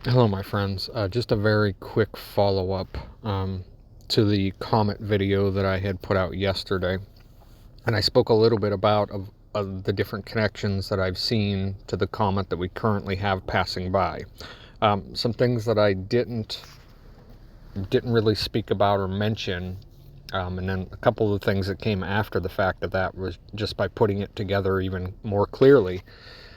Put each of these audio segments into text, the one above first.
Hello, my friends. Just a very quick follow-up to the comet video that I had put out yesterday. And I spoke a little bit about of the different connections that I've seen to the comet that we currently have passing by. Some things that I didn't really speak about or mention, and then a couple of the things that came after the fact of that was just by putting it together even more clearly.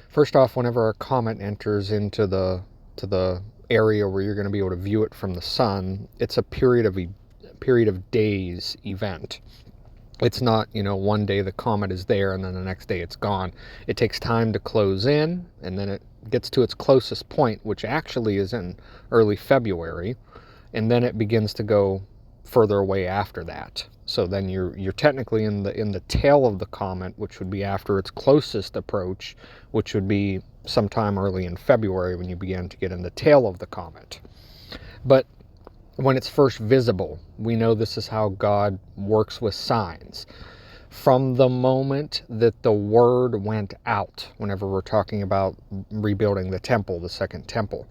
First off, whenever a comet enters into the area where you're going to be able to view it from the sun, it's a period of days event. It's not, one day the comet is there and then the next day it's gone. It takes time to close in, and then it gets to its closest point, which actually is in early February, and then it begins to go further away after that. So then you're technically in the tail of the comet, which would be after its closest approach, which would be sometime early in February when you begin to get in the tail of the comet. But when it's first visible, we know this is how God works with signs. From the moment that the word went out, whenever we're talking about rebuilding the temple, the second temple,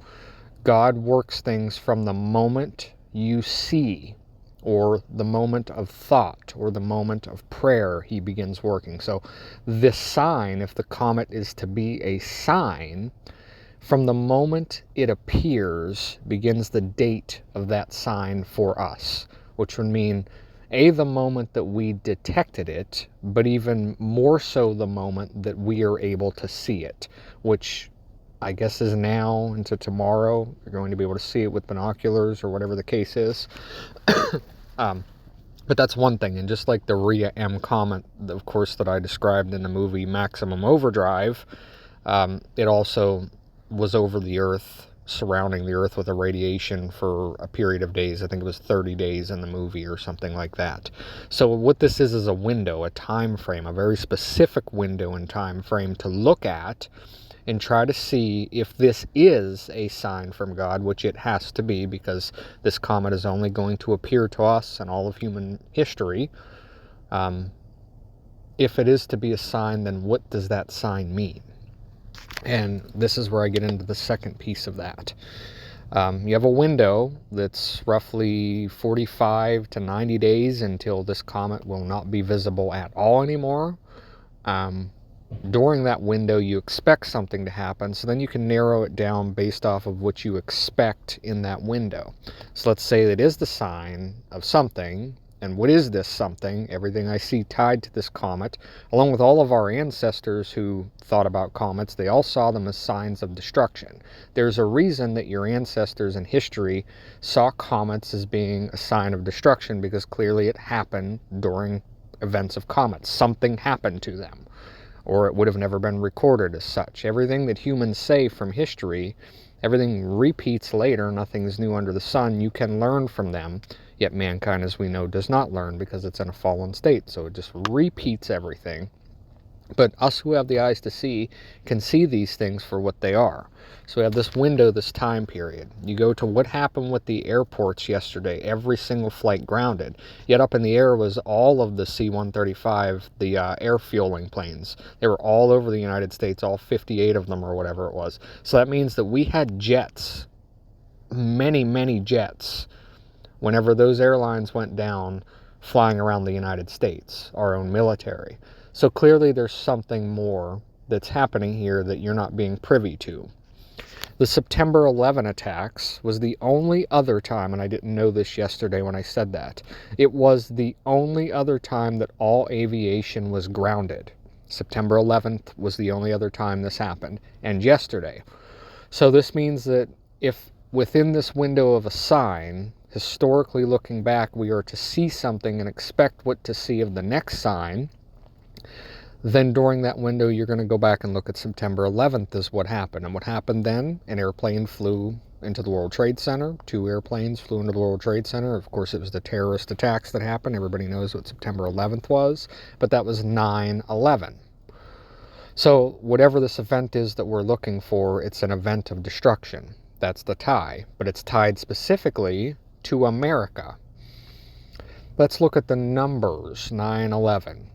God works things from the moment you see, or the moment of thought, or the moment of prayer. He begins working. So this sign, if the comet is to be a sign, from the moment it appears begins the date of that sign for us, which would mean the moment that we detected it, but even more so the moment that we are able to see it, which I guess is now into tomorrow. You're going to be able to see it with binoculars or whatever the case is. But that's one thing. And just like the Rhea M comet, of course, that I described in the movie Maximum Overdrive, it also was over the Earth, surrounding the Earth with a radiation for a period of days. I think it was 30 days in the movie or something like that. So what this is a window, a time frame, a very specific window and time frame to look at and try to see if this is a sign from God, which it has to be, because this comet is only going to appear to us in all of human history. If it is to be a sign, then what does that sign mean? And this is where I get into the second piece of that. You have a window that's roughly 45 to 90 days until this comet will not be visible at all anymore. During that window, you expect something to happen, so then you can narrow it down based off of what you expect in that window. So let's say that is the sign of something. And what is this something? Everything I see tied to this comet, along with all of our ancestors who thought about comets, they all saw them as signs of destruction. There's a reason that your ancestors in history saw comets as being a sign of destruction, because clearly it happened during events of comets. Something happened to them, or it would have never been recorded as such. Everything that humans say from history, everything repeats later. Nothing's new under the sun. You can learn from them, yet mankind, as we know, does not learn because it's in a fallen state. So it just repeats everything. But us who have the eyes to see can see these things for what they are. So we have this window, this time period. You go to what happened with the airports yesterday. Every single flight grounded. Yet up in the air was all of the C-135, the air fueling planes. They were all over the United States, all 58 of them or whatever it was. So that means that we had jets, many, many jets, whenever those airlines went down, flying around the United States, our own military. So clearly there's something more that's happening here that you're not being privy to. The September 11 attacks was the only other time, and I didn't know this yesterday when I said that, it was the only other time that all aviation was grounded. September 11th was the only other time this happened, and yesterday. So this means that if within this window of a sign, historically looking back, we are to see something and expect what to see of the next sign, then during that window, you're going to go back and look at September 11th is what happened. And what happened then? An airplane flew into the World Trade Center. 2 airplanes flew into the World Trade Center. Of course, it was the terrorist attacks that happened. Everybody knows what September 11th was. But that was 9/11. So whatever this event is that we're looking for, it's an event of destruction. That's the tie. But it's tied specifically to America. Let's look at the numbers. 9/11.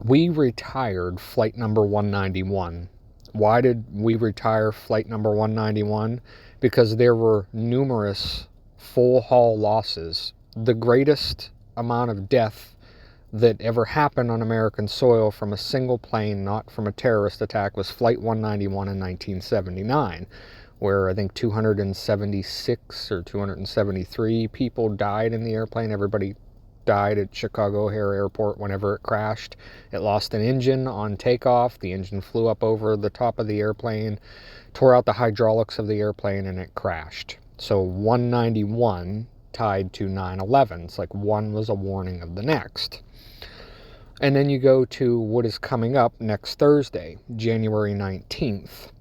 We retired flight number 191 Why did we retire flight number 191? Because there were numerous full hull losses. The greatest amount of death that ever happened on American soil from a single plane, not from a terrorist attack, was Flight 191 in 1979, where I think 276 or 273 people died in the airplane. Everybody died at Chicago O'Hare Airport whenever it crashed. It lost an engine on takeoff. The engine flew up over the top of the airplane, tore out the hydraulics of the airplane, and it crashed. So 191 tied to 9/11. It's like one was a warning of the next. And then you go to what is coming up next Thursday, January 19th,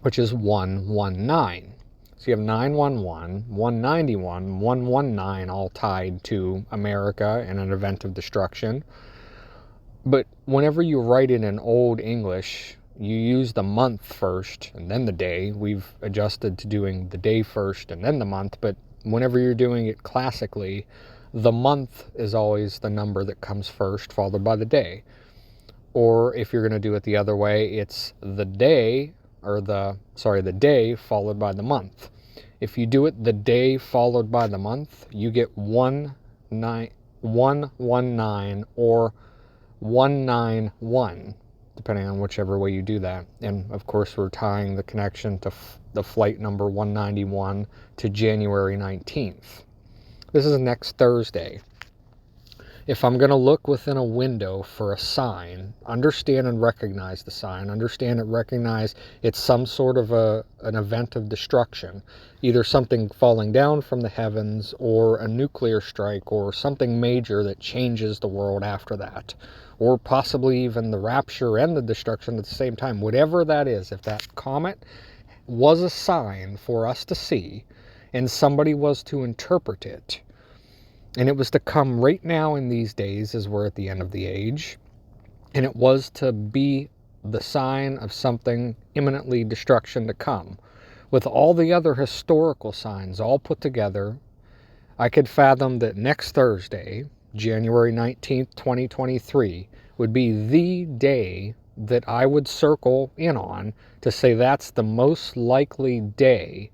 which is 119. So you have 911, 191, 119 all tied to America and an event of destruction. But whenever you write it in Old English, you use the month first and then the day. We've adjusted to doing the day first and then the month, but whenever you're doing it classically, the month is always the number that comes first, followed by the day. Or if you're going to do it the other way, it's the day, or the day followed by the month. If you do it the day followed by the month, you get 119 or 191, depending on whichever way you do that. And of course, we're tying the connection to the flight number 191 to January 19th. This is next Thursday. If I'm going to look within a window for a sign, understand and recognize the sign, understand and recognize it's some sort of an event of destruction, either something falling down from the heavens or a nuclear strike or something major that changes the world after that, or possibly even the rapture and the destruction at the same time. Whatever that is, if that comet was a sign for us to see and somebody was to interpret it, and it was to come right now in these days as we're at the end of the age, and it was to be the sign of something imminently destruction to come. With all the other historical signs all put together, I could fathom that next Thursday, January 19th, 2023, would be the day that I would circle in on to say that's the most likely day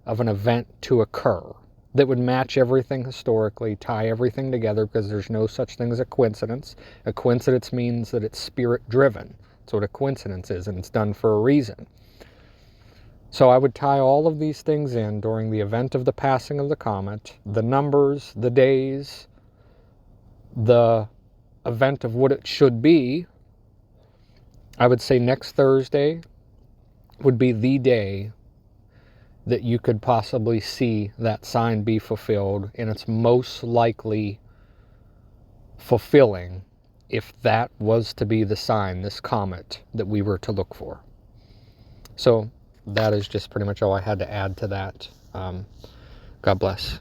of an event to occur that would match everything historically, tie everything together, because there's no such thing as a coincidence. A coincidence means that it's spirit-driven. That's what a coincidence is, and it's done for a reason. So I would tie all of these things in during the event of the passing of the comet, the numbers, the days, the event of what it should be. I would say next Thursday would be the day that you could possibly see that sign be fulfilled, and it's most likely fulfilling if that was to be the sign, this comet, that we were to look for. So that is just pretty much all I had to add to that. God bless.